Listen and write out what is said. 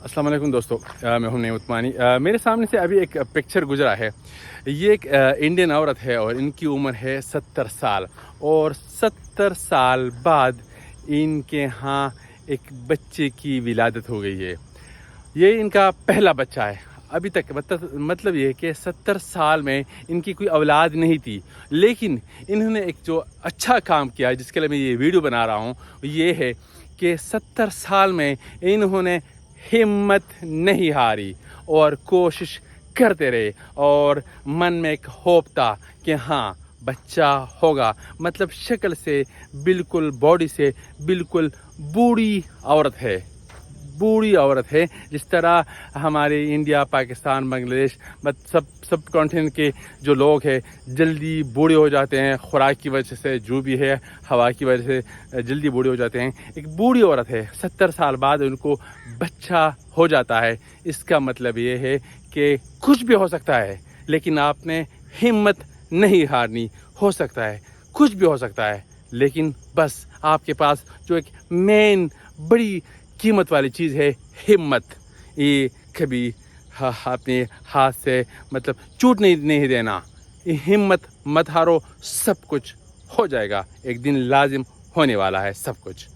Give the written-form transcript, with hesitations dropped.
السلام علیکم دوستو، میں ہوں نعیم عثمانی۔ میرے سامنے سے ابھی ایک پکچر گزرا ہے۔ یہ ایک انڈین عورت ہے اور ان کی عمر ہے 70 سال، اور 70 سال بعد ان کے ہاں ایک بچے کی ولادت ہو گئی ہے۔ یہ ان کا پہلا بچہ ہے ابھی تک، مطلب یہ ہے کہ 70 سال میں ان کی کوئی اولاد نہیں تھی، لیکن انہوں نے ایک جو اچھا کام کیا جس کے لیے میں یہ ویڈیو بنا رہا ہوں، یہ ہے کہ 70 سال میں انہوں نے ہمت نہیں ہاری اور کوشش کرتے رہے، اور من میں ایک ہوپ تھا کہ ہاں بچہ ہوگا۔ مطلب شکل سے بالکل، باڈی سے بالکل بوڑھی عورت ہے، جس طرح ہمارے انڈیا، پاکستان، بنگلہ دیش، سب کانٹیننٹ کے جو لوگ ہیں جلدی بوڑھے ہو جاتے ہیں، خوراک کی وجہ سے، جو بھی ہے ہوا کی وجہ سے جلدی بوڑھے ہو جاتے ہیں۔ ایک بوڑھی عورت ہے، 70 سال بعد ان کو بچہ ہو جاتا ہے۔ اس کا مطلب یہ ہے کہ کچھ بھی ہو سکتا ہے، لیکن آپ نے ہمت نہیں ہارنی۔ ہو سکتا ہے، کچھ بھی ہو سکتا ہے، لیکن بس آپ کے پاس جو ایک مین بڑی قیمت والی چیز ہے، ہمت۔ یہ کبھی اپنے ہاتھ سے چوٹ نہیں دینا۔ یہ ہمت مت ہارو، سب کچھ ہو جائے گا، ایک دن لازم ہونے والا ہے سب کچھ۔